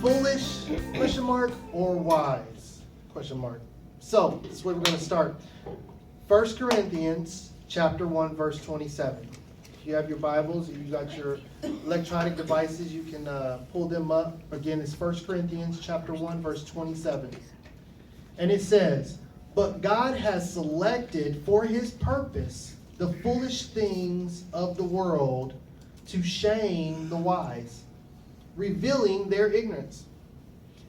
Foolish, question mark, or wise, question mark. So, this is where we're going to start. 1 Corinthians chapter 1, verse 27. If you have your Bibles, if you got your electronic devices, you can pull them up. Again, it's 1 Corinthians chapter 1, verse 27. And it says, "But God has selected for his purpose the foolish things of the world to shame the wise, revealing their ignorance.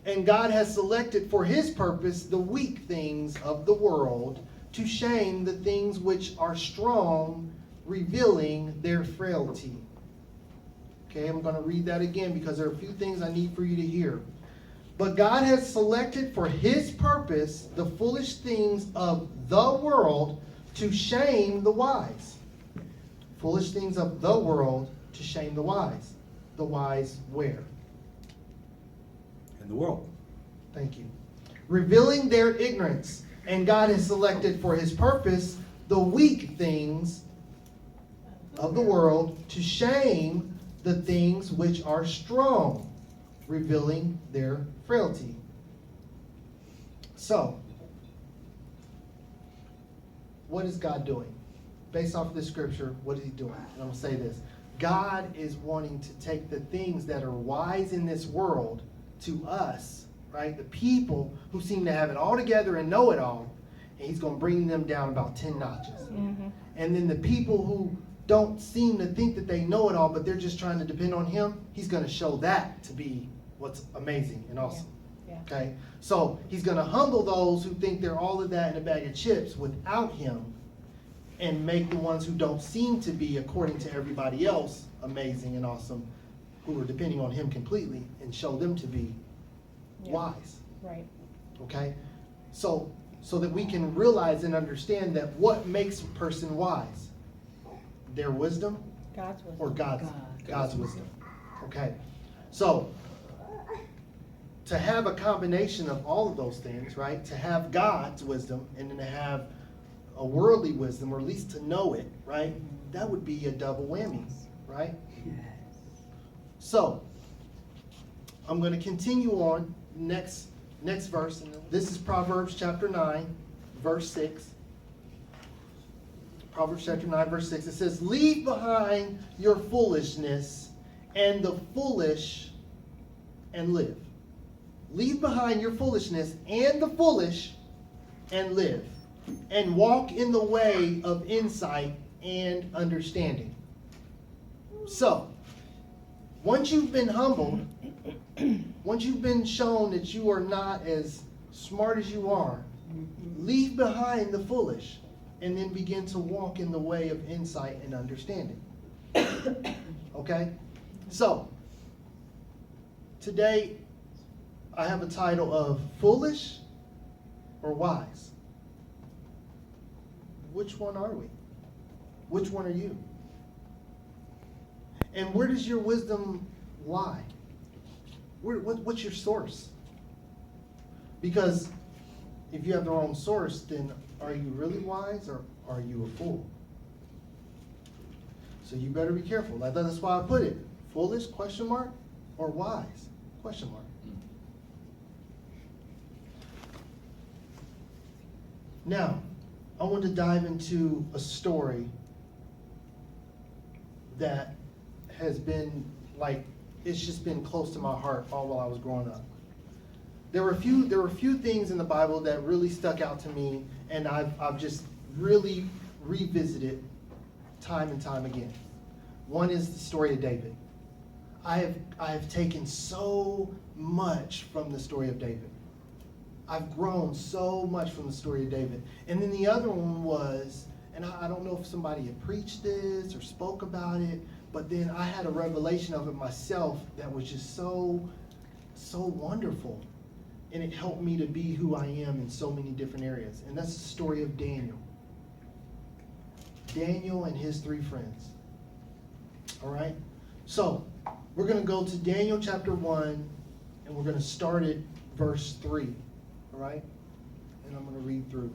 And God has selected for his purpose the weak things of the world to shame the things which are strong, revealing their frailty." Okay, I'm going to read that again because there are a few things I need for you to hear. "But God has selected for his purpose the foolish things of the world to shame the wise." Foolish things of the world to shame the wise. The wise where? In the world. Thank you. "Revealing their ignorance. And God has selected for his purpose the weak things of the world to shame the things which are strong, revealing their frailty." So, what is God doing? Based off of this scripture, what is he doing? And I'm going to say this. God is wanting to take the things that are wise in this world to us, right? The people who seem to have it all together and know it all, and he's going to bring them down about 10 notches. Mm-hmm. And then the people who don't seem to think that they know it all, but they're just trying to depend on him, he's going to show that to be what's amazing and awesome. Yeah. Okay? So he's going to humble those who think they're all of that in a bag of chips without him, and make the ones who don't seem to be, according to everybody else, amazing and awesome, who are depending on him completely, and show them to be wise. Right. Okay? So that we can realize and understand that what makes a person wise? Their wisdom? God's wisdom. Or God's wisdom. Okay. So, to have a combination of all of those things, right? To have God's wisdom and then to have a worldly wisdom, or at least to know it, right? That would be a double whammy, right? So, I'm going to continue on next verse. This is Proverbs chapter 9, verse 6. Proverbs chapter 9, verse 6. It says, "Leave behind your foolishness and the foolish and live." Leave behind your foolishness and the foolish and live. "And walk in the way of insight and understanding." So, once you've been humbled, once you've been shown that you are not as smart as you are, leave behind the foolish and then begin to walk in the way of insight and understanding. Okay? So, today I have a title of Foolish or Wise. Which one are we? Which one are you? And where does your wisdom lie? What's your source? Because if you have the wrong source, then are you really wise or are you a fool? So you better be careful. That's why I put it. Foolish, question mark, or wise, question mark. Now, I want to dive into a story that has been it's just been close to my heart all while I was growing up. There were a few things in the Bible that really stuck out to me, and I've just really revisited time and time again. One is the story of David. I have taken so much from the story of David. I've grown so much from the story of David. And then the other one was, and I don't know if somebody had preached this or spoke about it, but then I had a revelation of it myself that was just so wonderful. And it helped me to be who I am in so many different areas. And that's the story of Daniel. Daniel and his 3 friends. All right? So, we're going to go to Daniel chapter 1, and we're going to start at verse 3. All right? And I'm going to read through.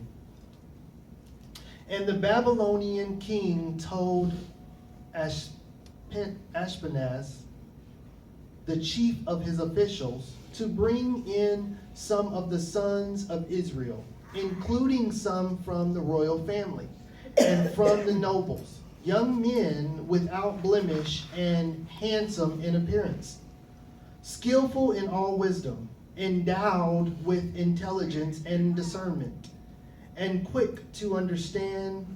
"And the Babylonian king told Ashpenaz, the chief of his officials, to bring in some of the sons of Israel, including some from the royal family and from the nobles, young men without blemish and handsome in appearance, skillful in all wisdom, endowed with intelligence and discernment, and quick to understand,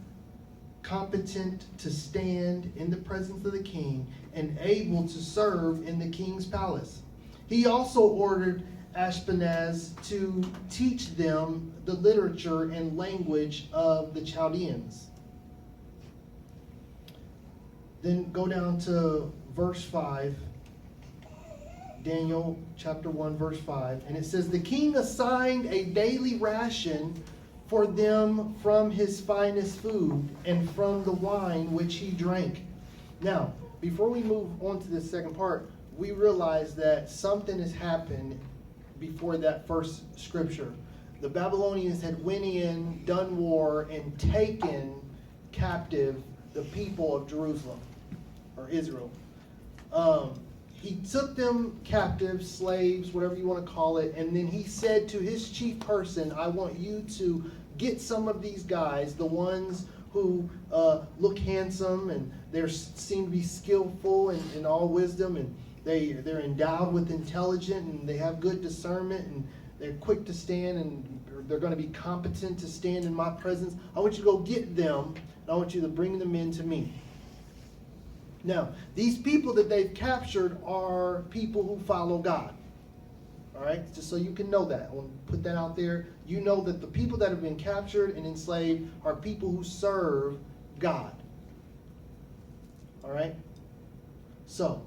competent to stand in the presence of the king, and able to serve in the king's palace. He also ordered Ashpenaz to teach them the literature and language of the Chaldeans. Then go down to verse 5, Daniel chapter 1, verse 5, and it says, the king assigned a daily ration for them from his finest food and from the wine which he drank. Now, before we move on to this second part, we realize that something has happened before that first scripture. The Babylonians had went in, done war, and taken captive the people of Jerusalem, or Israel. He took them captive, slaves, whatever you want to call it, and then he said to his chief person, I want you to get some of these guys, the ones who look handsome and they seem to be skillful in all wisdom, and they're endowed with intelligence, and they have good discernment, and they're quick to stand, and they're going to be competent to stand in my presence. I want you to go get them, and I want you to bring them in to me. Now, these people that they've captured are people who follow God. All right? Just so you can know that. I want to put that out there. You know that the people that have been captured and enslaved are people who serve God. All right? So,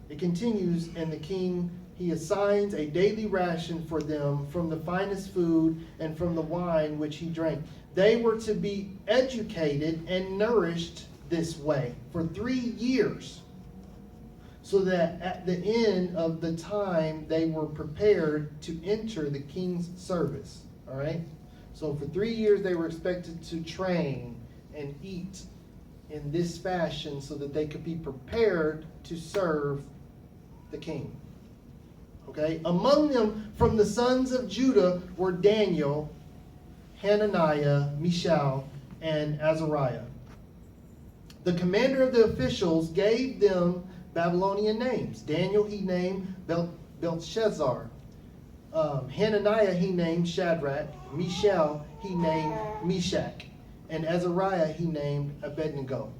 it continues, and the king, he assigns a daily ration for them from the finest food and from the wine which he drank. They were to be educated and nourished this way for 3 years, so that at the end of the time they were prepared to enter the king's service. All right? So for 3 years they were expected to train and eat in this fashion so that they could be prepared to serve the king. Okay? Among them from the sons of Judah were Daniel, Hananiah, Mishael, and Azariah. The commander of the officials gave them Babylonian names. Daniel he named Belshazzar. Hananiah he named Shadrach. Mishael he named Meshach. And Azariah he named Abednego.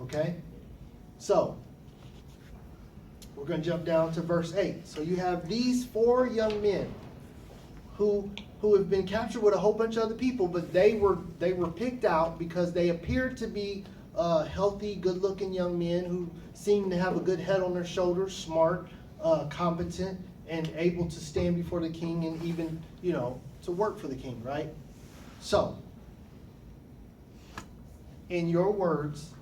Okay? So, we're going to jump down to verse 8. So you have these 4 young men who have been captured with a whole bunch of other people, but they were picked out because they appeared to be healthy, good-looking young men who seemed to have a good head on their shoulders, smart, competent, and able to stand before the king and even, to work for the king, right? So, in your words,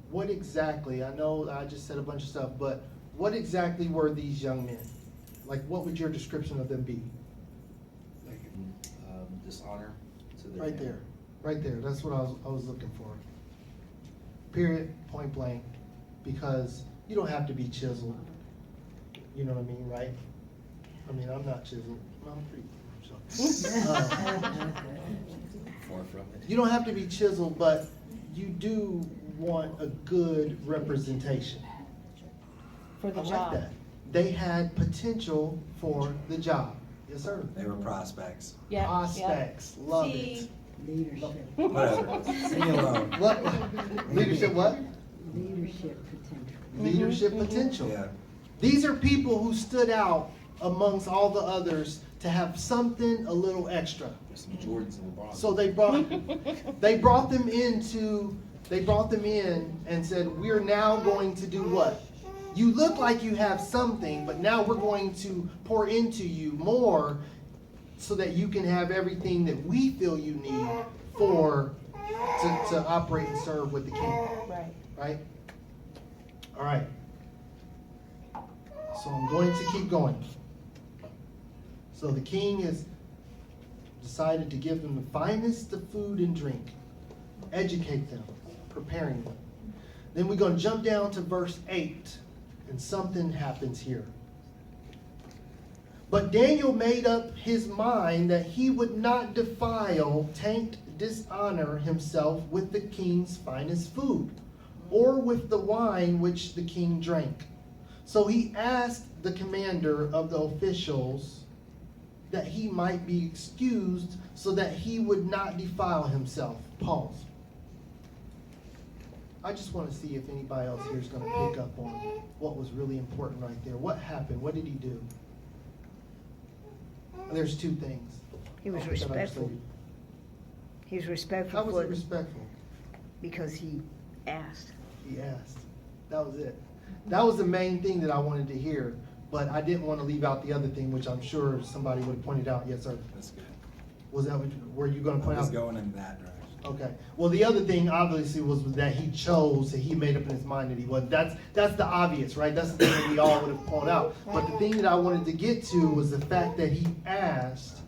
what exactly, I know I just said a bunch of stuff, but what exactly were these young men? Like, what would your description of them be? Like dishonor to their Right family. there. Right there. That's what I was looking for. Period, point blank. Because you don't have to be chiseled. You know what I mean, right? I mean, I'm not chiseled. I'm pretty. Far from it. You don't have to be chiseled, but you do want a good representation. For the I like job. that. They had potential for the job. Yes, sir. They were prospects. Yeah, Prospects. Love See, it. Leadership. Whatever. Leave me alone. What? Leadership what? Leadership potential. Leadership potential. Yeah. These are people who stood out amongst all the others to have something a little extra. There's some Jordans and LeBrons. So they brought them in and said, we're now going to do what? You look like you have something, but now we're going to pour into you more so that you can have everything that we feel you need to operate and serve with the king. right. Right? All right. So I'm going to keep going. So the king has decided to give them the finest of food and drink, educate them, preparing them. Then we're going to jump down to verse 8. And something happens here. But Daniel made up his mind that he would not defile, taint, dishonor himself with the king's finest food, or with the wine which the king drank. So he asked the commander of the officials that he might be excused so that he would not defile himself. Pause. I just want to see if anybody else here is going to pick up on what was really important right there. What happened? What did he do? There's two things. He was I'll put that up for respectful. you. He was respectful How was for he respectful? because he asked. He asked. That was it. That was the main thing that I wanted to hear, but I didn't want to leave out the other thing, which I'm sure somebody would have pointed out. Yes, sir. That's good. Was that what were you going to I point was out? going in that direction. Okay. Well, the other thing obviously was that he chose, that he made up in his mind that he was. That's the obvious, right? That's the thing that we all would have pointed out. But the thing that I wanted to get to was the fact that he asked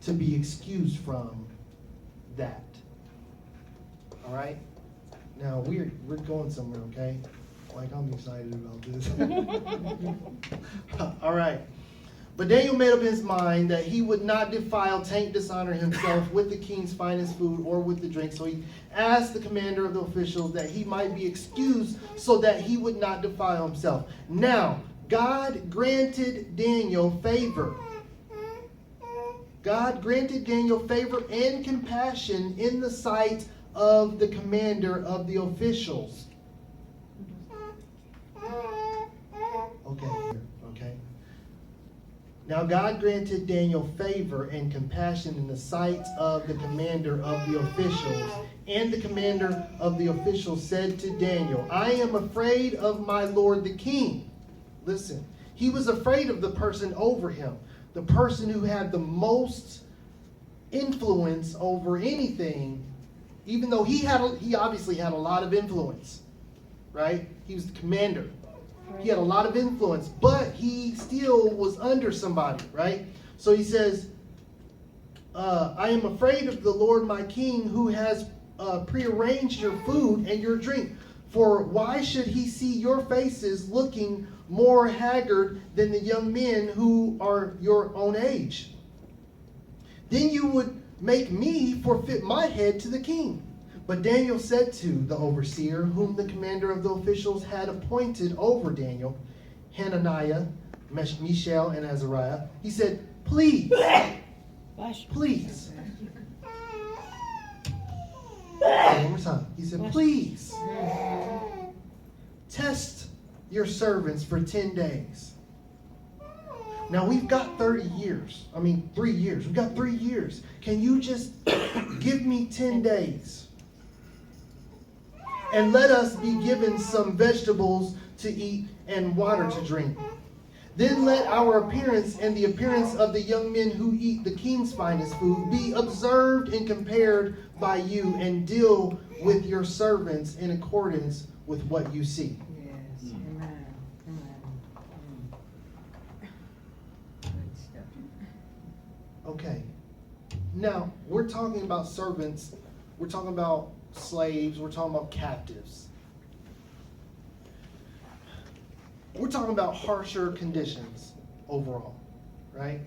to be excused from that. All right. Now we're going somewhere, okay? Like I'm excited about this. All right. But Daniel made up his mind that he would not defile, taint, dishonor himself with the king's finest food or with the drink. So he asked the commander of the officials that he might be excused so that he would not defile himself. Now, God granted Daniel favor. God granted Daniel favor and compassion in the sight of the commander of the officials. Okay. Now God granted Daniel favor and compassion in the sight of the commander of the officials. And the commander of the officials said to Daniel, I am afraid of my lord the king. Listen, he was afraid of the person over him, the person who had the most influence over anything, even though he obviously had a lot of influence, right? He was the commander. He had a lot of influence, but he still was under somebody, right? So he says, I am afraid of the Lord my king who has prearranged your food and your drink. For why should he see your faces looking more haggard than the young men who are your own age? Then you would make me forfeit my head to the king. But Daniel said to the overseer, whom the commander of the officials had appointed over Daniel, Hananiah, Mishael, and Azariah, he said, please, please. One more time. He said, please, test your servants for 10 days. Now we've got 3 years. We've got 3 years. Can you just give me 10 days? And let us be given some vegetables to eat and water to drink. Then let our appearance and the appearance of the young men who eat the king's finest food be observed and compared by you, and deal with your servants in accordance with what you see. Yes, amen, amen. Good stuff. Okay. Now, we're talking about servants. We're talking about slaves. We're talking about captives. We're talking about harsher conditions overall, right?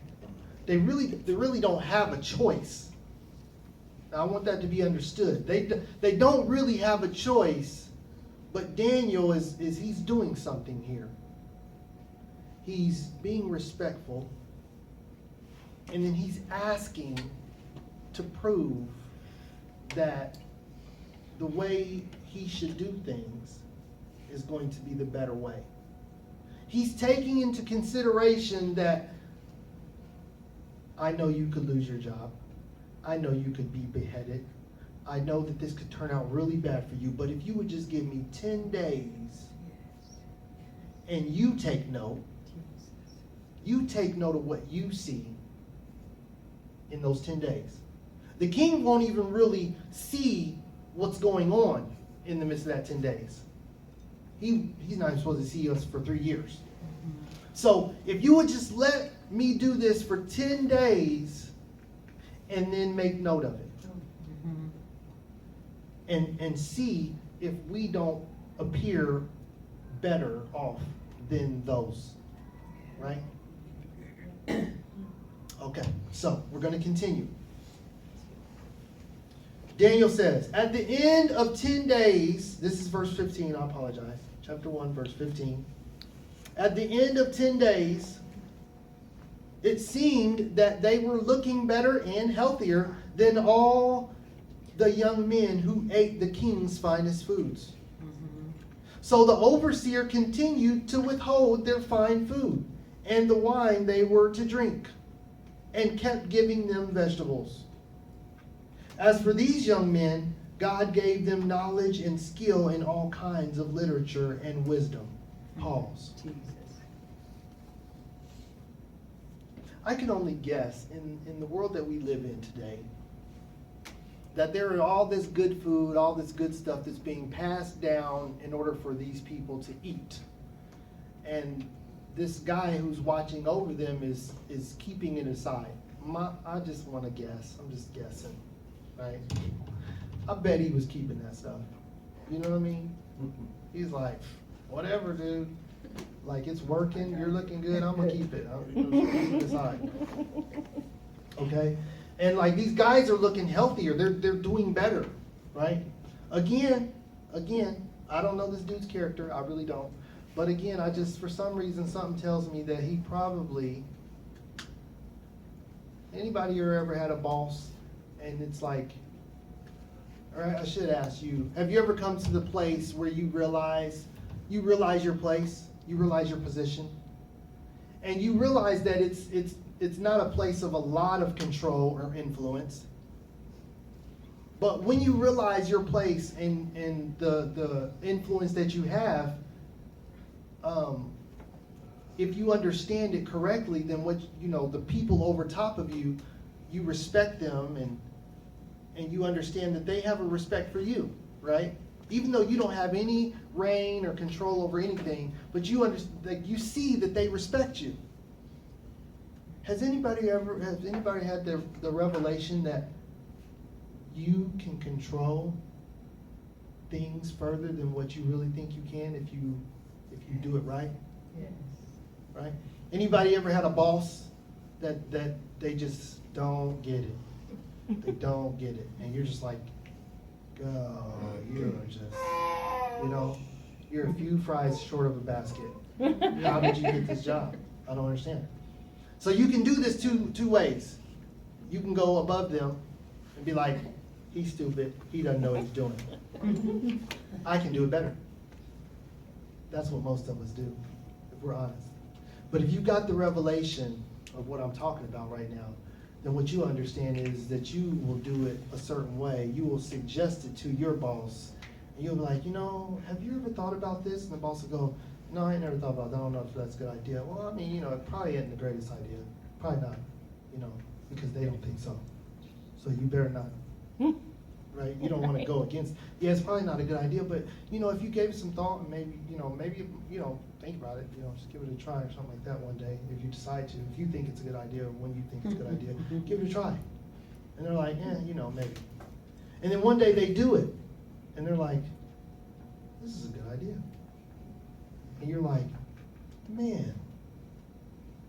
They really don't have a choice. Now, I want that to be understood. They don't really have a choice, but Daniel he's doing something here. He's being respectful, and then he's asking to prove that the way he should do things is going to be the better way. He's taking into consideration that I know you could lose your job. I know you could be beheaded. I know that this could turn out really bad for you, but if you would just give me 10 days and you take note of what you see in those 10 days. The king won't even really see what's going on in the midst of that 10 days. He's not even supposed to see us for 3 years. So if you would just let me do this for 10 days and then make note of it. And see if we don't appear better off than those. Right? Okay, so we're going to continue. Daniel says, at the end of 10 days, this is verse 15, I apologize. Chapter 1, verse 15. At the end of 10 days, it seemed that they were looking better and healthier than all the young men who ate the king's finest foods. So the overseer continued to withhold their fine food and the wine they were to drink, and kept giving them vegetables. As for these young men, God gave them knowledge and skill in all kinds of literature and wisdom. Pause. Jesus. I can only guess in the world that we live in today that there are all this good food, all this good stuff that's being passed down in order for these people to eat. And this guy who's watching over them is keeping it aside. I just want to guess. I'm just guessing, right? I bet he was keeping that stuff. You know what I mean? He's like, whatever, dude. Like, it's working. You're looking good. I'm going to keep it. I'm going to keep it aside. Okay? And like, these guys are looking healthier. They're doing better, right? Again, I don't know this dude's character. I really don't. But again, for some reason, something tells me that he probably, anybody here ever had a boss and it's like, all right, I should ask you, have you ever come to the place where you realize your place, you realize your position, and you realize that it's not a place of a lot of control or influence, but when you realize your place and the influence that you have, if you understand it correctly, then the people over top of you, you respect them and you understand that they have a respect for you, right? Even though you don't have any reign or control over anything, but you you see that they respect you. Has anybody had the revelation that you can control things further than what you really think you can if you do it right? Yes. Right? Anybody ever had a boss that they just don't get it? They don't get it. And you're just like, oh, you're just, you're a few fries short of a basket. How did you get this job? I don't understand. So you can do this two ways. You can go above them and be like, he's stupid. He doesn't know what he's doing. I can do it better. That's what most of us do, if we're honest. But if you got the revelation of what I'm talking about right now, then what you understand is that you will do it a certain way. You will suggest it to your boss. And you'll be like, have you ever thought about this? And the boss will go, no, I ain't never thought about that. I don't know if that's a good idea. Well, I mean, it probably isn't the greatest idea. Probably not, because they don't think so. So you better not. Right? You don't want to go against. Yeah, it's probably not a good idea, but if you gave it some thought and maybe think about it, just give it a try or something like that one day. If you decide to, if you think it's a good idea, when you think it's a good idea, give it a try. And they're like, maybe. And then one day they do it, and they're like, this is a good idea. And you're like, man,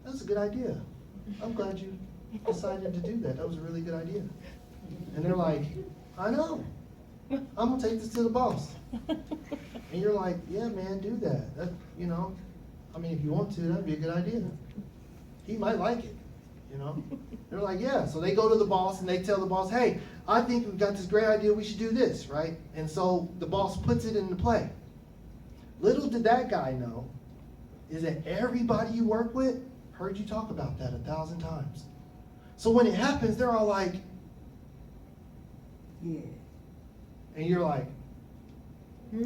that's a good idea. I'm glad you decided to do that. That was a really good idea. And they're like, I know. I'm going to take this to the boss. And you're like, yeah, man, do that. If you want to, that'd be a good idea. He might like it, They're like, yeah. So they go to the boss and they tell the boss, hey, I think we've got this great idea. We should do this, right? And so the boss puts it into play. Little did that guy know is that everybody you work with heard you talk about that 1,000 times. So when it happens, they're all like, Yeah. and you're like, you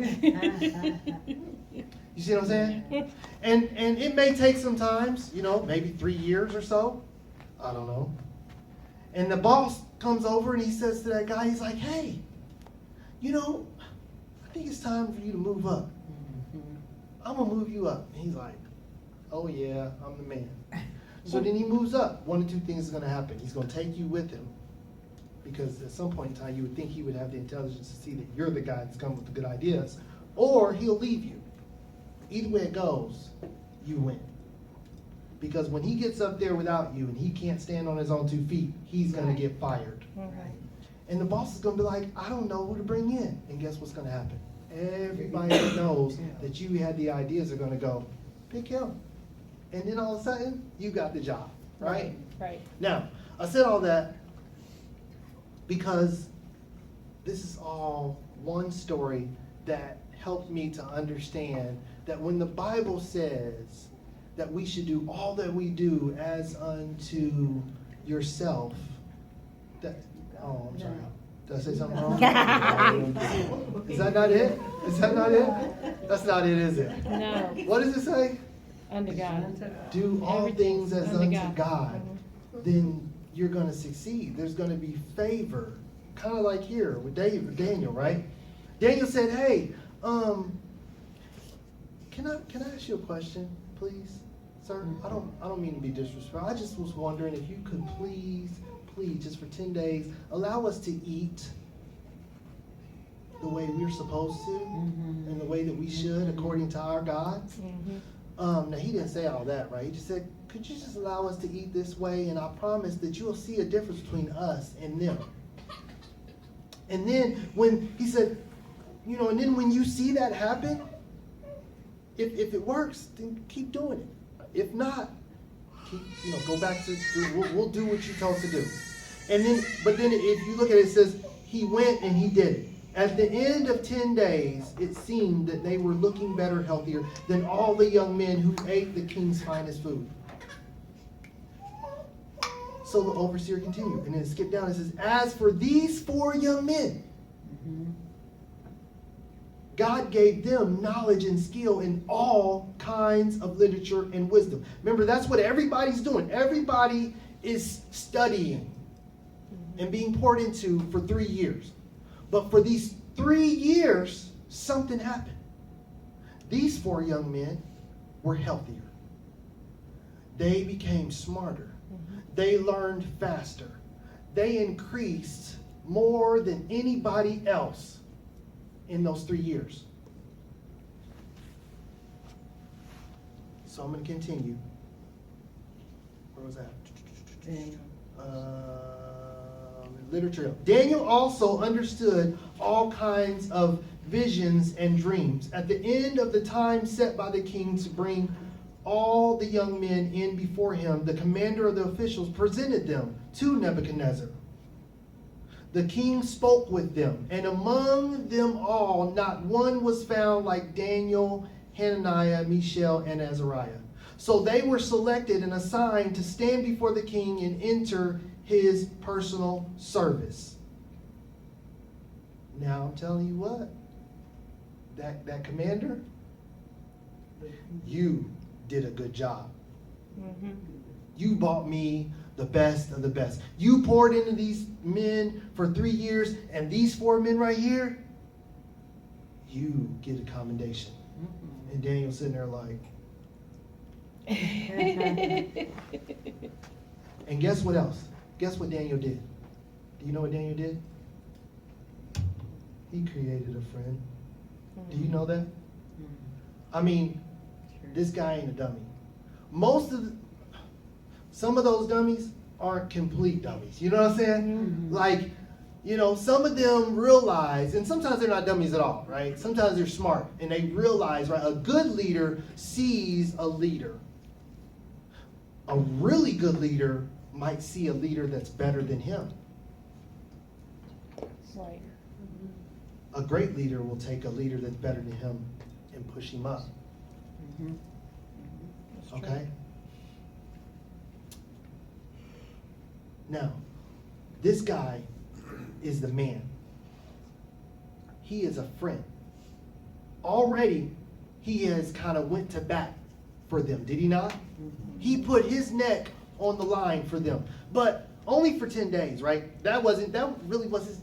see what I'm saying? And it may take some times, maybe 3 years or so. I don't know. And the boss comes over and he says to that guy, he's like, hey, I think it's time for you to move up. I'm going to move you up. And he's like, oh yeah, I'm the man. So then he moves up. One of two things is going to happen. He's going to take you with him. Because at some point in time, you would think he would have the intelligence to see that you're the guy that's come with the good ideas. Or he'll leave you. Either way it goes, you win. Because when he gets up there without you and he can't stand on his own 2 feet, he's going to get fired. Right. And the boss is going to be like, I don't know who to bring in. And guess what's going to happen? Everybody that knows that you had the ideas are going to go, pick him. And then all of a sudden, you got the job, right? Right. Now, I said all that because this is all one story that helped me to understand that when the Bible says that we should do all that we do as unto yourself, that, oh, I'm sorry. Did I say something wrong? Is that not it? Is that not it? That's not it, is it? No, What does it say? unto God. Do all Everything things as unto unto God. God, Mhm. then you're going to succeed. There's going to be favor, kind of like here with Daniel, right? Daniel said, "Hey, can I ask you a question, please, sir? I don't mean to be disrespectful. I just was wondering if you could please, just for 10 days, allow us to eat the way we're supposed to, and the way that we should, according to our God." Now, he didn't say all that, right? He just said, could you just allow us to eat this way? And I promise that you'll see a difference between us and them. And then when he said, and then when you see that happen, if it works, then keep doing it. If not, go back to, we'll do what you told us to do. And then, but then if you look at it, it says, he went and he did it. At the end of 10 days, it seemed that they were looking better, healthier than all the young men who ate the king's finest food. So the overseer continued, and then it skipped down and says, as for these 4 young men, God gave them knowledge and skill in all kinds of literature and wisdom. Remember, that's what everybody's doing. Everybody is studying and being poured into for 3 years. But for these 3 years, something happened. These 4 young men were healthier. They became smarter. They learned faster. They increased more than anybody else in those 3 years. So I'm going to continue. Where was that? Literature. Daniel also understood all kinds of visions and dreams. At the end of the time set by the king to bring all the young men in before him, the commander of the officials presented them to Nebuchadnezzar. The king spoke with them, and among them all, not one was found like Daniel, Hananiah, Mishael, and Azariah. So they were selected and assigned to stand before the king and enter his personal service. Now I'm telling you what, that commander, you did a good job. You bought me the best of the best. You poured into these men for 3 years, and these 4 men right here, you get a commendation. And Daniel's sitting there like, and guess what else? Guess what Daniel did? Do you know what Daniel did? He created a friend. Do you know that? I mean, this guy ain't a dummy. Some of those dummies aren't complete dummies. You know what I'm saying? Like, some of them realize, and sometimes they're not dummies at all, right? Sometimes they're smart, and they realize, right? A good leader sees a leader. A really good leader might see a leader that's better than him. Right. A great leader will take a leader that's better than him and push him up. That's Okay? Now, this guy is the man. He is a friend. Already, he has kind of went to bat for them, did he not? He put his neck on the line for them, but only for 10 days, right? That really was his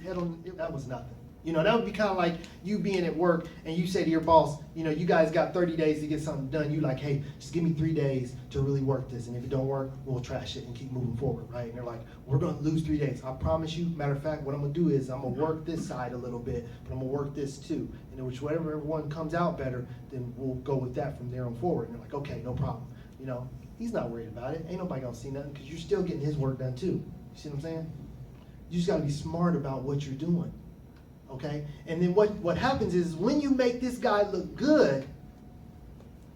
head on. That was nothing. You know, that would be kind of like you being at work and you say to your boss, you know, you guys got 30 days to get something done. You like, hey, just give me 3 days to really work this. And if it don't work, we'll trash it and keep moving forward, right? And they're like, we're going to lose 3 days. I promise you. Matter of fact, what I'm going to do is I'm going to work this side a little bit, but I'm going to work this too. And whichever one comes out better, then we'll go with that from there on forward. And they're like, okay, no problem. You know, he's not worried about it. Ain't nobody going to see nothing because you're still getting his work done too. You see what I'm saying? You just got to be smart about what you're doing. Okay? And then what happens is when you make this guy look good,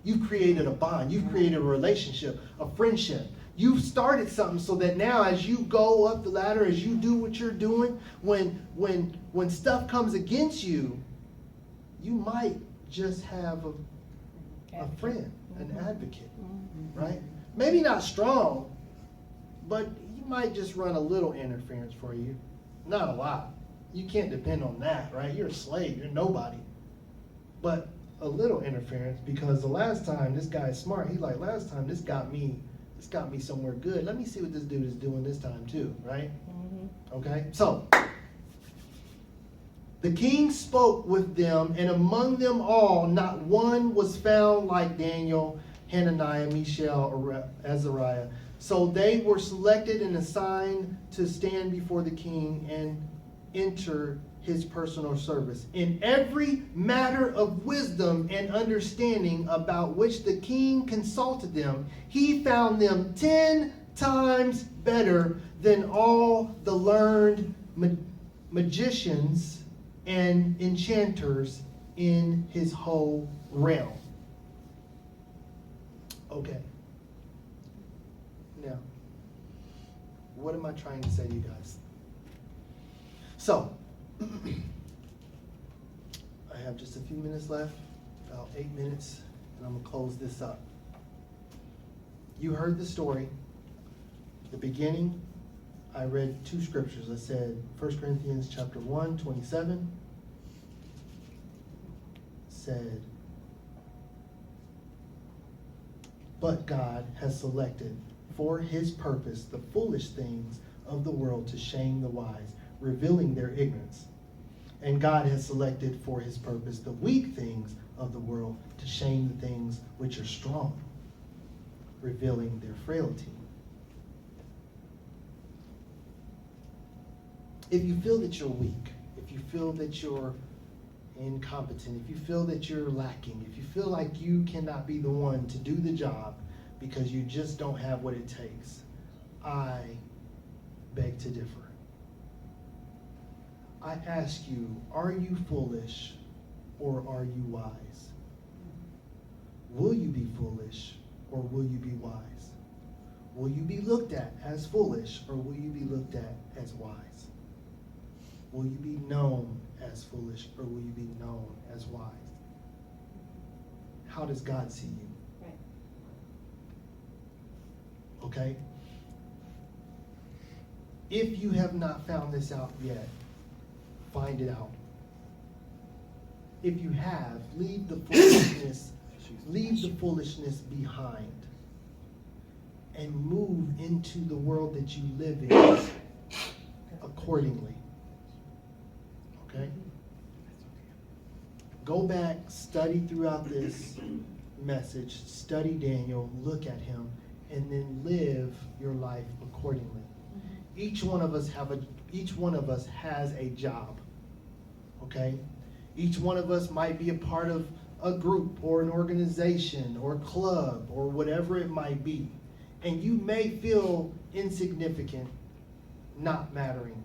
you've created a bond. You've created a relationship, a friendship. You've started something so that now as you go up the ladder, as you do what you're doing, when stuff comes against you, you might just have a friend, an advocate, right? Maybe not strong, but you might just run a little interference for you. Not a lot. You can't depend on that, right? You're a slave. You're nobody. But a little interference, because the last time this guy is smart, he's like, last time this got me somewhere good. Let me see what this dude is doing this time too, right? Okay? So, the king spoke with them, and among them all, not one was found like Daniel, Hananiah, Mishael, or Azariah. So they were selected and assigned to stand before the king and enter his personal service. In every matter of wisdom and understanding about which the king consulted them, he found them 10 times better than all the learned magicians and enchanters in his whole realm. Okay. Now, what am I trying to say to you guys? So, I have just a few minutes left, about 8 minutes, and I'm going to close this up. You heard the story. The beginning, I read 2 scriptures. I said 1 Corinthians chapter 1, 27 said, but God has selected for his purpose the foolish things of the world to shame the wise, revealing their ignorance. And God has selected for his purpose the weak things of the world to shame the things which are strong, revealing their frailty. If you feel that you're weak, if you feel that you're incompetent, if you feel that you're lacking, if you feel like you cannot be the one to do the job because you just don't have what it takes, I beg to differ. I ask you, are you foolish or are you wise? Will you be foolish or will you be wise? Will you be looked at as foolish or will you be looked at as wise? Will you be known as foolish or will you be known as wise? How does God see you? Right. Okay? If you have not found this out yet, find it out. If you have, leave the foolishness behind and move into the world that you live in accordingly. Okay? Go back, study throughout this message, study Daniel, look at him, and then live your life accordingly. Each one of us has a job. Okay? Each one of us might be a part of a group or an organization or club or whatever it might be. And you may feel insignificant, not mattering,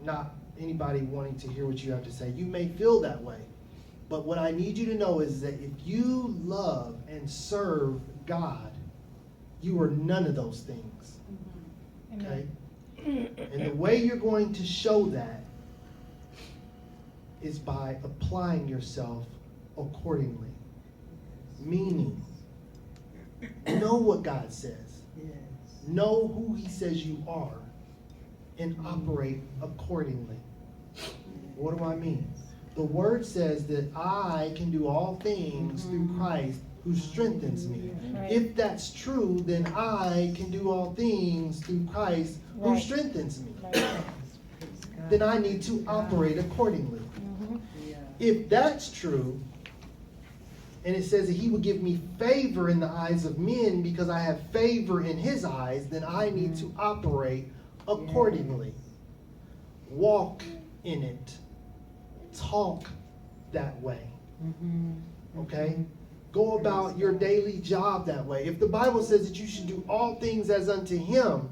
not anybody wanting to hear what you have to say. You may feel that way. But what I need you to know is that if you love and serve God, you are none of those things. Okay? And the way you're going to show that is by applying yourself accordingly. Meaning, know what God says. Know who he says you are and operate accordingly. What do I mean? The word says that I can do all things through Christ who strengthens me. Right. If that's true, then I can do all things through Christ who Right. strengthens me. Right. then I need to operate accordingly. Yeah. If that's true, and it says that he will give me favor in the eyes of men because I have favor in his eyes, then I need to operate accordingly. Walk in it. Talk that way. Okay? Go about your daily job that way. If the Bible says that you should do all things as unto him,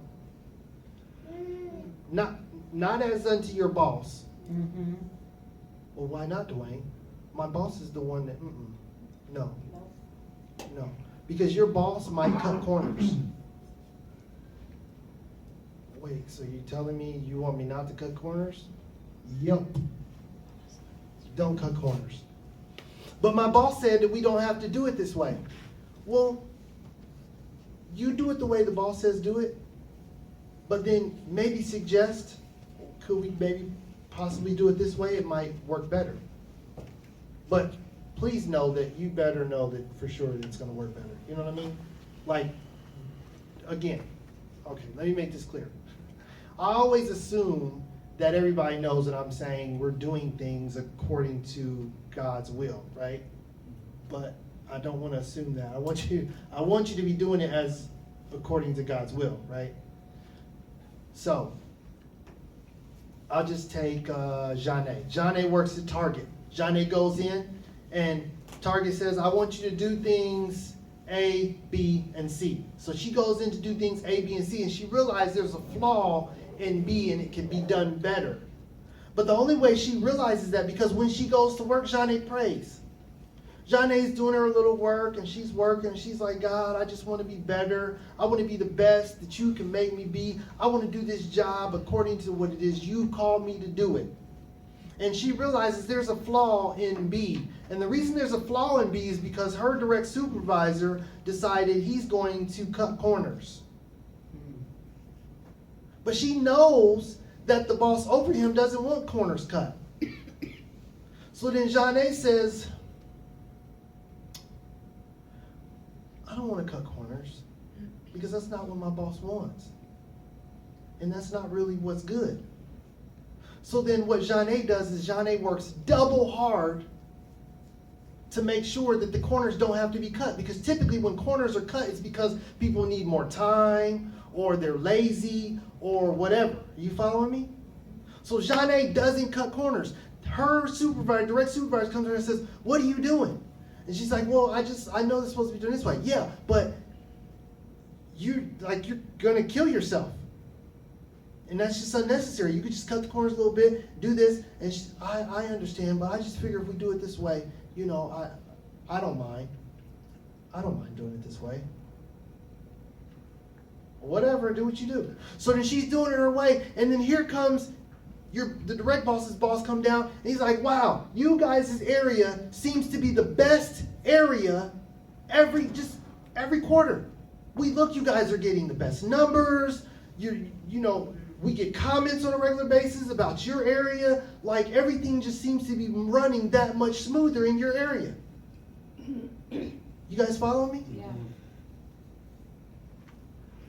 not as unto your boss. Well, why not, Dwayne? My boss is the one that, no. No. Because your boss might cut corners. Wait, so you're telling me you want me not to cut corners? Yep. Don't cut corners. But my boss said that we don't have to do it this way. Well, you do it the way the boss says do it, but then maybe suggest, could we maybe possibly do it this way? It might work better. But please know that you better know that for sure that it's going to work better. You know what I mean? Like, again, okay, let me make this clear. I always assume that everybody knows that I'm saying we're doing things according to God's will, right? But I don't want to assume that. I want you to be doing it as according to God's will, right? So, I'll just take Janae. Janae works at Target. Janae goes in and Target says, I want you to do things A, B, and C. So she goes in to do things A, B, and C, and she realizes there's a flaw in B and it can be done better. But the only way she realizes that because when she goes to work, Janae prays. Janae's doing her little work and she's working and she's like, God, I just want to be better. I want to be the best that you can make me be. I want to do this job according to what it is you called me to do it. And she realizes there's a flaw in B. And the reason there's a flaw in B is because her direct supervisor decided he's going to cut corners. But she knows that the boss over him doesn't want corners cut. So then Janae says, I don't want to cut corners because that's not what my boss wants. And that's not really what's good. So then what Janae does is Janae works double hard to make sure that the corners don't have to be cut. Because typically when corners are cut, it's because people need more time or they're lazy or whatever. You following me? So Janae doesn't cut corners. Her supervisor, direct supervisor comes to her and says, what are you doing? And she's like, well, I know they're supposed to be doing this way. Yeah, but you're going to kill yourself. And that's just unnecessary. You could just cut the corners a little bit, do this, and I understand, but I just figure if we do it this way, you know, I don't mind. I don't mind doing it this way. Whatever, do what you do. So then she's doing it her way, and then here comes the direct boss's boss come down, and he's like, wow, you guys' area seems to be the best area every quarter. We look, you guys are getting the best numbers. You know, we get comments on a regular basis about your area. Like everything just seems to be running that much smoother in your area. You guys follow me? Yeah.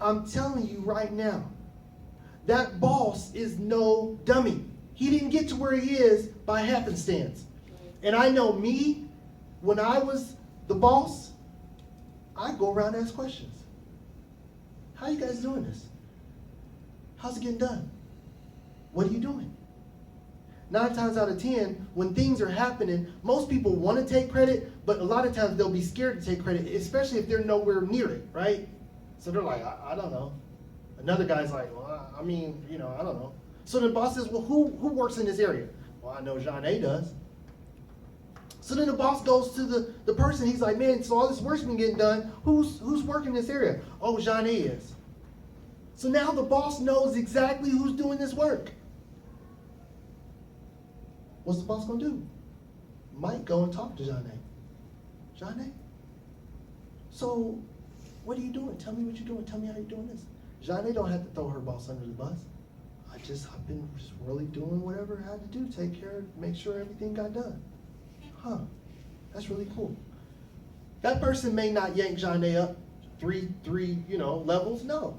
I'm telling you right now, that boss is no dummy. He didn't get to where he is by happenstance. And I know me, when I was the boss, I'd go around and ask questions. How you guys doing this? How's it getting done? What are you doing? 9 times out of 10, when things are happening, most people want to take credit, but a lot of times they'll be scared to take credit, especially if they're nowhere near it, right? So they're like, I don't know. Another guy's like, well, I mean, you know, I don't know. So the boss says, well, who works in this area? Well, I know Janae does. So then the boss goes to the person. He's like, man, so all this work's been getting done. Who's working in this area? Oh, Janae is. So now the boss knows exactly who's doing this work. What's the boss going to do? Might go and talk to Janae. Janae, so what are you doing? Tell me what you're doing. Tell me how you're doing this. Janae don't have to throw her boss under the bus. I've been just really doing whatever I had to do, take care, make sure everything got done. Huh, that's really cool. That person may not yank Janae up three levels. No.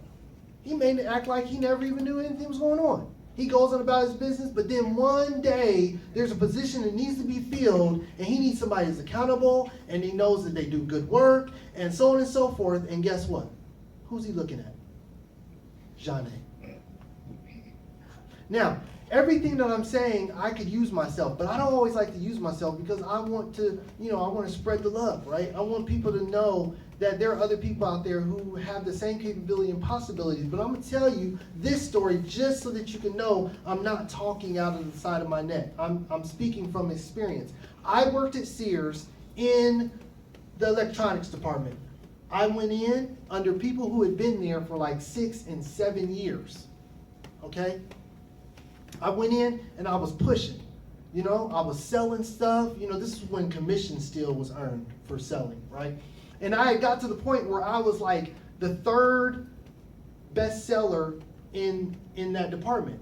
He may act like he never even knew anything was going on. he goes on about his business, but then one day there's a position that needs to be filled, and he needs somebody that's accountable, and he knows that they do good work, and so on and so forth. And guess what? Who's he looking at? Jeanne. Now, everything that I'm saying, I could use myself, but I don't always like to use myself because I want to, I want to spread the love, right? I want people to know that there are other people out there who have the same capability and possibilities. But I'm going to tell you this story just so that you can know I'm not talking out of the side of my neck. I'm speaking from experience. I worked at Sears in the electronics department. I went in under people who had been there for like 6 and 7 years, okay? I went in and I was pushing, I was selling stuff. This is when commission still was earned for selling, right? And I had got to the point where I was like the 3rd best seller in that department.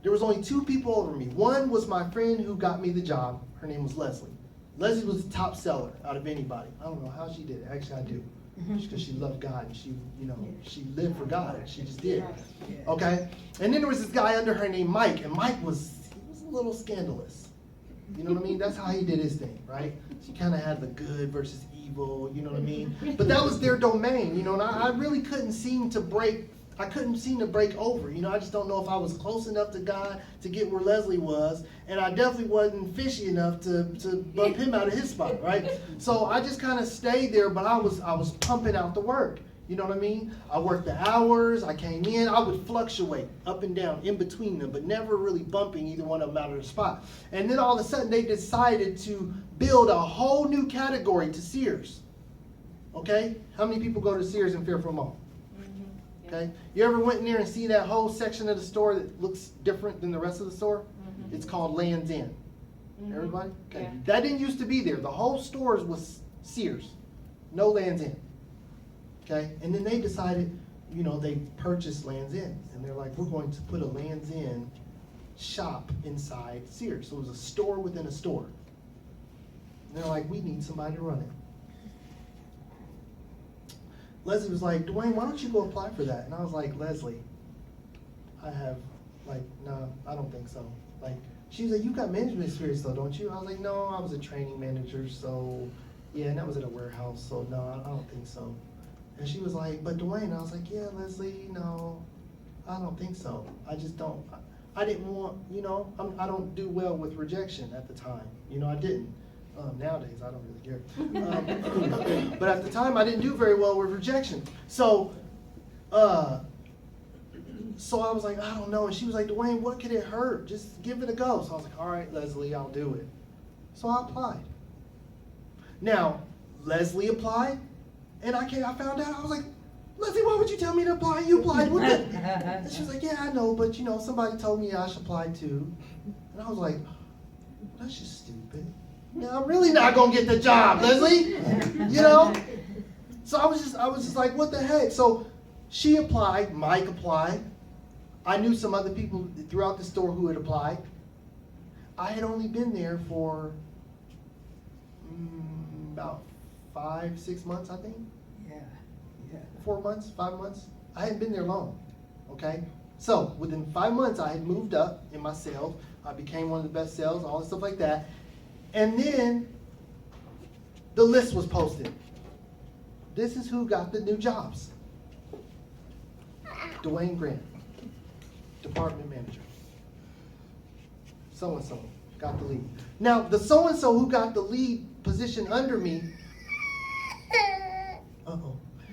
There was only 2 people over me. One was my friend who got me the job. Her name was Leslie. Leslie was the top seller out of anybody. I don't know how she did it. Actually, I do. Just because she loved God and she, she lived for God. She just did. Okay? And then there was this guy under her named Mike, and Mike was a little scandalous. You know what I mean? That's how he did his thing, right? She kind of had the good versus evil, you know what I mean? But that was their domain, and I really couldn't seem to break over. I just don't know if I was close enough to God to get where Leslie was, and I definitely wasn't fishy enough to bump him out of his spot, right? So I just kind of stayed there, but I was pumping out the work. You know what I mean? I worked the hours, I came in, I would fluctuate up and down in between them, but never really bumping either one of them out of the spot. And then all of a sudden they decided to build a whole new category to Sears. Okay? How many people go to Sears in Fairfield Mall? Okay? You ever went in there and see that whole section of the store that looks different than the rest of the store? It's called Land's End. Everybody? Okay. Yeah. That didn't used to be there. The whole store was Sears. No Land's End. Okay? And then they decided, they purchased Land's End. And they're like, we're going to put a Land's End shop inside Sears. So it was a store within a store. And they're like, we need somebody to run it. Leslie was like, Dwayne, why don't you go apply for that? And I was like, Leslie, no, I don't think so. She was like, you got management experience though, don't you? I was like, no, I was a training manager, so, yeah, and that was at a warehouse, so no, I don't think so. And she was like, but Dwayne, I was like, yeah, Leslie, no, I don't think so. I just don't, I didn't want, I don't do well with rejection at the time. I didn't. Nowadays, I don't really care. But at the time, I didn't do very well with rejection. So I was like, I don't know. And she was like, Dwayne, what could it hurt? Just give it a go. So I was like, all right, Leslie, I'll do it. So I applied. Now, Leslie applied, and I found out, I was like, Leslie, why would you tell me to apply? You applied. What the? And she was like, yeah, I know, but somebody told me I should apply too. And I was like, that's just stupid. Now, I'm really not going to get the job, Leslie. So I was just like, what the heck? So she applied, Mike applied. I knew some other people throughout the store who had applied. I had only been there for about 5-6 months, I think. Yeah. 4 months, 5 months. I hadn't been there long, okay? So within 5 months, I had moved up in my sales. I became one of the best sales, all this stuff like that. And then the list was posted. This is who got the new jobs. Dwayne Grant, department manager. So-and-so got the lead. Now, the so-and-so who got the lead position under me,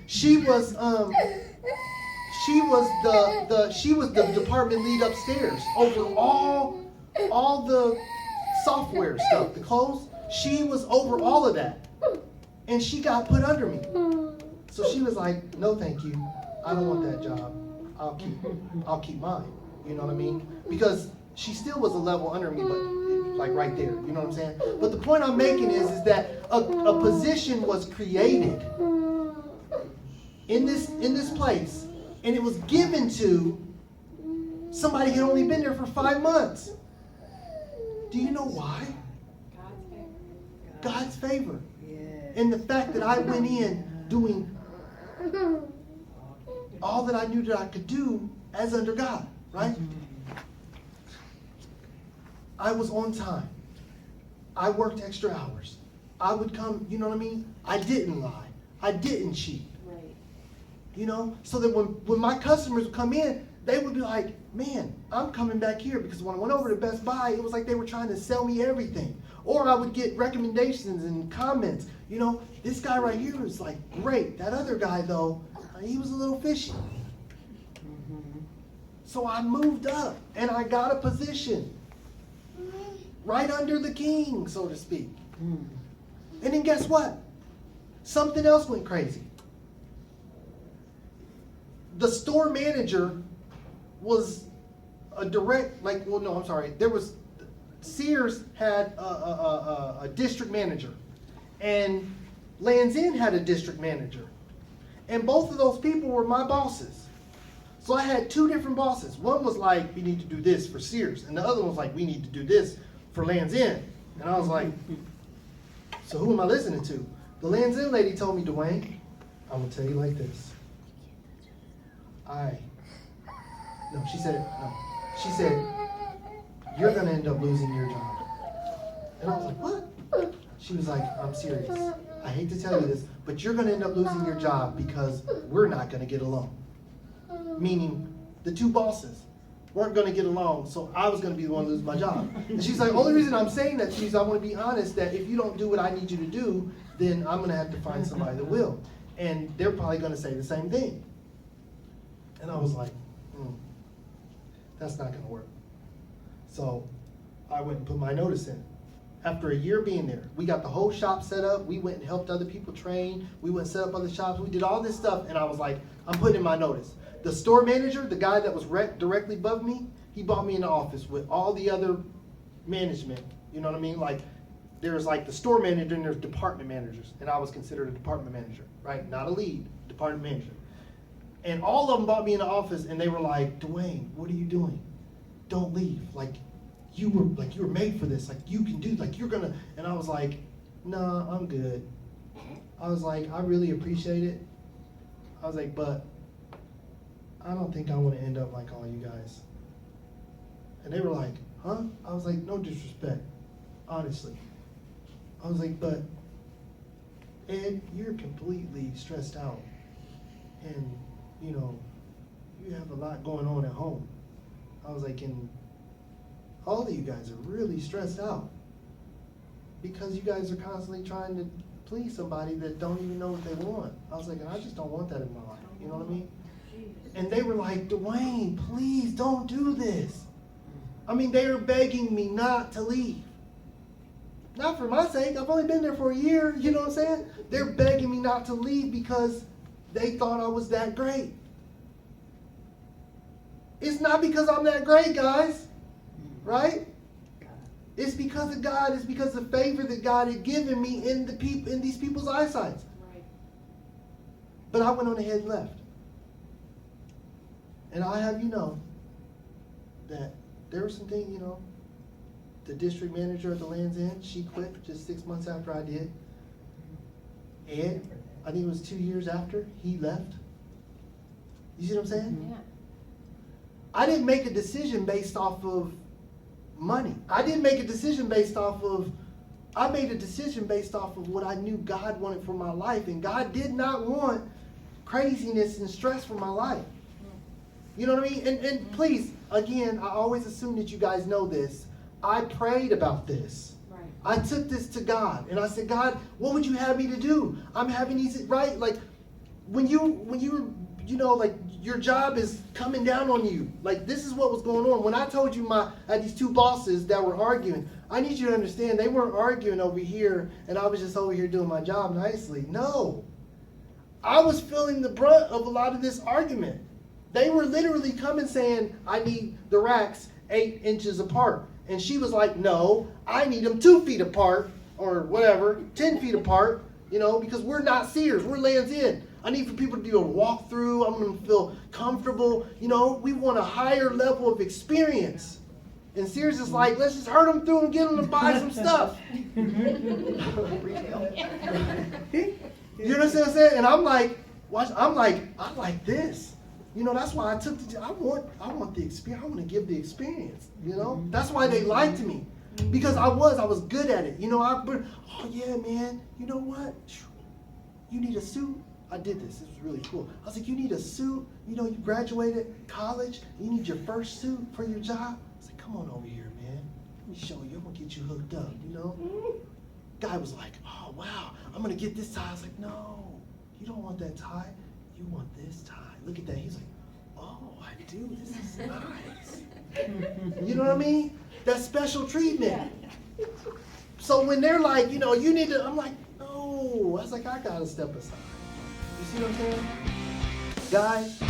she was the department lead upstairs over all the software stuff, the clothes. She was over all of that, and she got put under me. So she was like, "No, thank you. I don't want that job. I'll keep mine." You know what I mean? Because she still was a level under me, but like right there. You know what I'm saying? But the point I'm making is that a position was created in this place, and it was given to somebody who had only been there for 5 months. Do you know why? God's favor. And the fact that I went in doing all that I knew that I could do as under God, right? I was on time. I worked extra hours. I would come, you know what I mean? I didn't lie. I didn't cheat. Right. You know, so that when my customers would come in, they would be like, man, I'm coming back here, because when I went over to Best Buy, it was like they were trying to sell me everything. Or I would get recommendations and comments. You know, this guy right here is like great. That other guy though, he was a little fishy. So I moved up and I got a position right under the king, so to speak. And then guess what? Something else went crazy. The store manager was a direct, Sears had a district manager, and Lands' End had a district manager. And both of those people were my bosses. So I had two different bosses. One was like, we need to do this for Sears. And the other one was like, we need to do this for Lands' End. And I was like, so who am I listening to? The Lands' End lady told me, Dwayne, I'm going to tell you like this. She said, you're going to end up losing your job. And I was like, what? She was like, I'm serious. I hate to tell you this, but you're going to end up losing your job because we're not going to get along. Meaning, the two bosses weren't going to get along, so I was going to be the one to lose my job. And she's like, only reason I'm saying that to you is I want to be honest that if you don't do what I need you to do, then I'm going to have to find somebody that will. And they're probably going to say the same thing. And I was like, that's not going to work. So I went and put my notice in. After a year being there, we got the whole shop set up. We went and helped other people train. We went and set up other shops. We did all this stuff, and I was like, I'm putting in my notice. The store manager, the guy that was directly above me, he brought me in the office with all the other management. You know what I mean? Like, there's like the store manager and there's department managers, and I was considered a department manager, right? Not a lead, department manager. And all of them brought me in the office, and they were like, Dwayne, what are you doing? Don't leave. You were made for this. Like, you can do, like, you're gonna. And I was like, nah, I'm good. I was like, I really appreciate it. I was like, but I don't think I want to end up like all you guys. And they were like, huh? I was like, no disrespect, honestly. I was like, but Ed, you're completely stressed out. And, you know, you have a lot going on at home. I was like, and all of you guys are really stressed out because you guys are constantly trying to please somebody that don't even know what they want. I was like, and I just don't want that in my life. You know what I mean? And they were like, Dwayne, please don't do this. I mean, they were begging me not to leave. Not for my sake. I've only been there for a year. You know what I'm saying? They're begging me not to leave because they thought I was that great. It's not because I'm that great, guys. Right? It's because of God. It's because of the favor that God had given me in these people's eyesight. Right. But I went on ahead and left. And I have you know that there were some things, you know, the district manager at the Lands' End, she quit just 6 months after I did. And I think it was 2 years after he left. You see what I'm saying? Yeah. I didn't make a decision based off of money. I didn't make a decision based off of, I made a decision based off of what I knew God wanted for my life. And God did not want craziness and stress for my life. You know what I mean? And please, again, I always assume that you guys know this. I prayed about this. Right. I took this to God. And I said, God, what would you have me to do? I'm having these, right? Like, when you you know, like, your job is coming down on you. Like, this is what was going on. When I told you I had these two bosses that were arguing, I need you to understand they weren't arguing over here and I was just over here doing my job nicely. No. I was feeling the brunt of a lot of this argument. They were literally coming saying, I need the racks 8 inches apart. And she was like, no, I need them 2 feet apart or whatever, 10 feet apart, you know, because we're not Sears, we're Lands' End. I need for people to do a walkthrough. I'm going to feel comfortable. You know, we want a higher level of experience. And Sears is like, let's just herd them through and get them to buy some stuff. You understand what I'm saying? And I'm like, I like this. You know, that's why I want the experience. I want to give the experience, you know? That's why they liked me. Because I was good at it. You know, oh yeah, man, you know what? You need a suit? I did this. It was really cool. I was like, you need a suit? You know, you graduated college, you need your first suit for your job? I was like, come on over here, man. Let me show you. I'm gonna get you hooked up, you know? Guy was like, oh wow, I'm gonna get this tie. I was like, no, you don't want that tie. You want this tie. Look at that. He's like, oh, I do. This is nice. You know what I mean? That special treatment. So when they're like, you know, you need to, I'm like, no. I was like, I gotta step aside. You see what I'm saying? Guys,